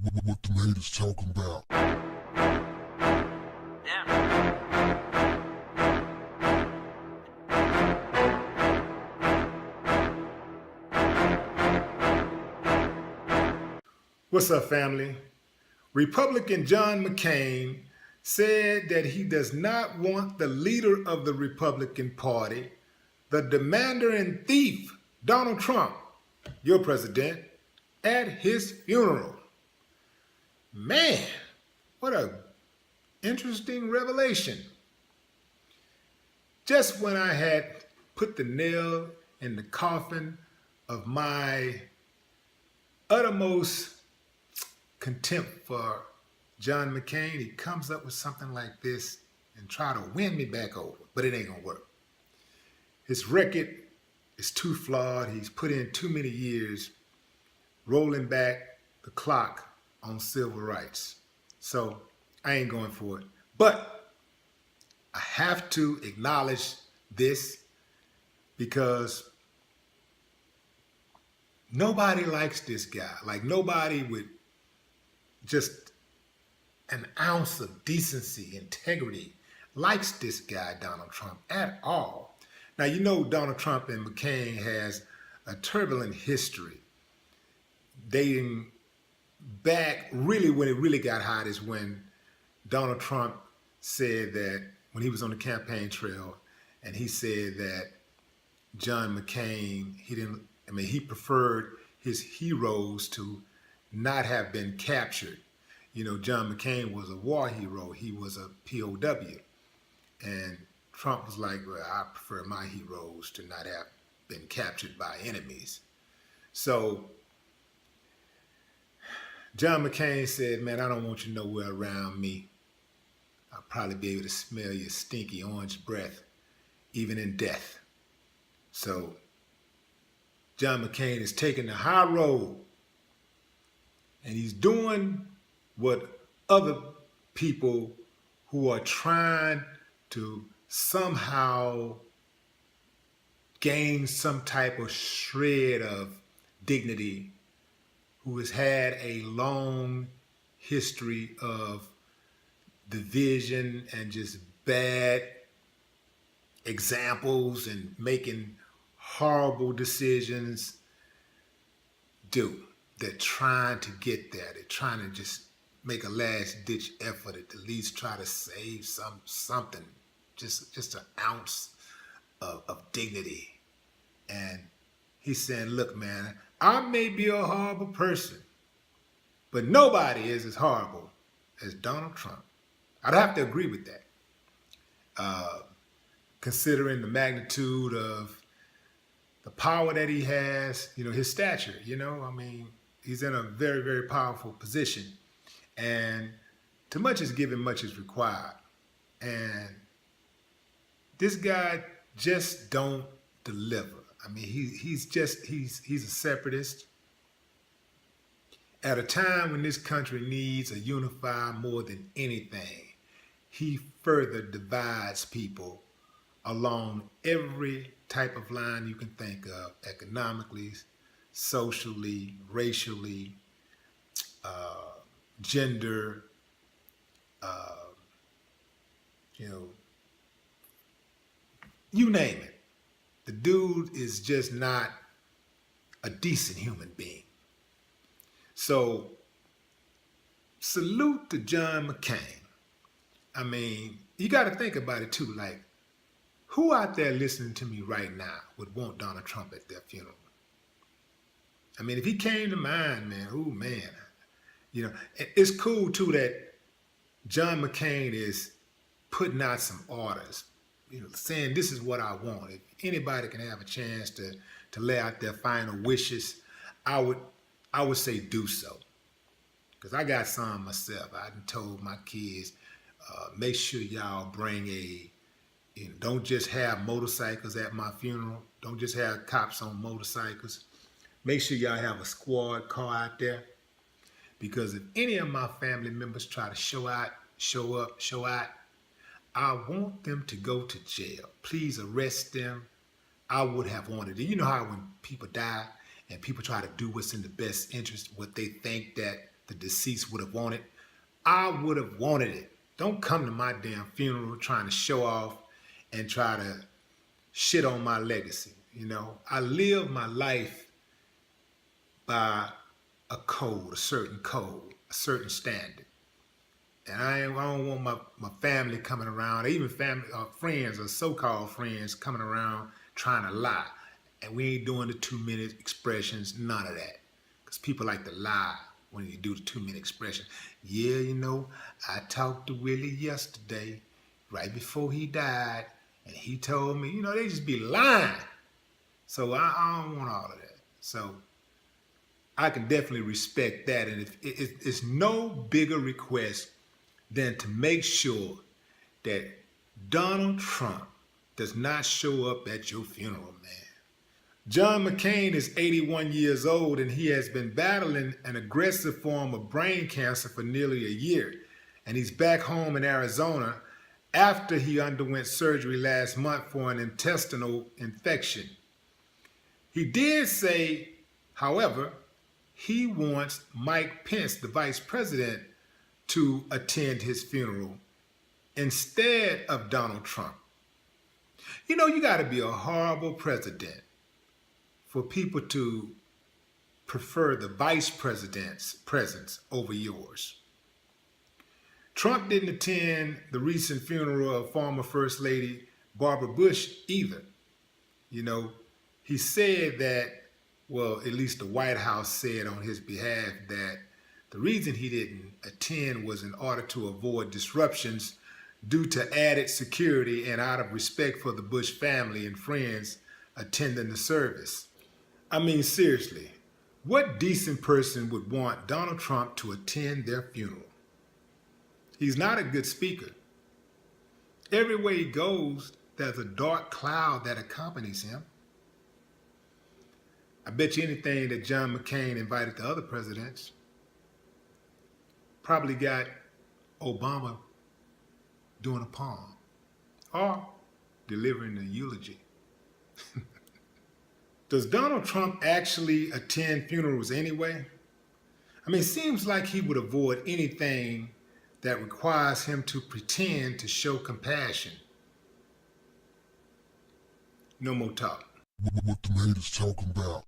what the haters talking about. What's up, family? Republican John McCain said that he does not want the leader of the Republican Party, the demander and thief, Donald Trump, your president, at his funeral. Man, what a interesting revelation. Just when I had put the nail in the coffin of my uttermost contempt for John McCain, he comes up with something like this and try to win me back over, but it ain't gonna work. His record is too flawed. He's put in too many years rolling back the clock on civil rights. So I ain't going for it. But I have to acknowledge this because nobody likes this guy. Like nobody with just an ounce of decency, integrity likes this guy, Donald Trump, at all. Now, you know Donald Trump and McCain has a turbulent history dating back, really when it really got hot is when Donald Trump said that when he was on the campaign trail and he said that John McCain, he preferred his heroes to not have been captured. You know, John McCain was a war hero. He was a POW. And Trump was like, well, I prefer my heroes to not have been captured by enemies. So John McCain said, man, I don't want you nowhere around me. I'll probably be able to smell your stinky orange breath, even in death. So John McCain is taking the high road and he's doing what other people who are trying to somehow gain some type of shred of dignity, who has had a long history of division and just bad examples and making horrible decisions, they're trying to get there. They're trying to just make a last ditch effort at least try to save something, just an ounce of dignity. And he's saying, look, man, I may be a horrible person, but nobody is as horrible as Donald Trump. I'd have to agree with that. Considering the magnitude of the power that he has, you know, his stature, he's in a very, very powerful position. And too much is given, much is required. And this guy just don't deliver. I mean, he's a separatist. At a time when this country needs a unifier more than anything, he further divides people along every type of line you can think of, economically, socially, racially, gender, you name it. The dude is just not a decent human being. So, salute to John McCain. I mean, you got to think about it too. Like, who out there listening to me right now would want Donald Trump at their funeral? I mean, if he came to mind, man, it's cool too that John McCain is putting out some orders, saying this is what I want. If anybody can have a chance to lay out their final wishes, I would say do so. Because I got some myself. I done told my kids, make sure y'all bring don't just have motorcycles at my funeral. Don't just have cops on motorcycles. Make sure y'all have a squad car out there. Because if any of my family members try to show out, I want them to go to jail. Please arrest them. I would have wanted it. You know how when people die and people try to do what's in the best interest, what they think that the deceased would have wanted. I would have wanted it. Don't come to my damn funeral trying to show off and try to shit on my legacy. You know, I live my life by a code, a certain standard. And I don't want my family coming around, even family or friends or so-called friends coming around trying to lie. And we ain't doing the 2-minute expressions, none of that. Because people like to lie when you do the 2-minute expression. Yeah, you know, I talked to Willie yesterday, right before he died, and he told me, you know, they just be lying. So I don't want all of that. So I can definitely respect that. And it's no bigger request than to make sure that Donald Trump does not show up at your funeral, man. John McCain is 81 years old and he has been battling an aggressive form of brain cancer for nearly a year. And he's back home in Arizona after he underwent surgery last month for an intestinal infection. He did say, however, he wants Mike Pence, the vice president, to attend his funeral instead of Donald Trump. You know, you got to be a horrible president for people to prefer the vice president's presence over yours. Trump didn't attend the recent funeral of former First Lady Barbara Bush either. You know, he said that, well, at least the White House said on his behalf that the reason he didn't attend was in order to avoid disruptions due to added security and out of respect for the Bush family and friends attending the service. I mean, seriously, what decent person would want Donald Trump to attend their funeral? He's not a good speaker. Everywhere he goes, there's a dark cloud that accompanies him. I bet you anything that John McCain invited the other presidents probably got Obama doing a poem or delivering a eulogy. Does Donald Trump actually attend funerals anyway? I mean, it seems like he would avoid anything that requires him to pretend to show compassion. No more talk. What the haters talking about?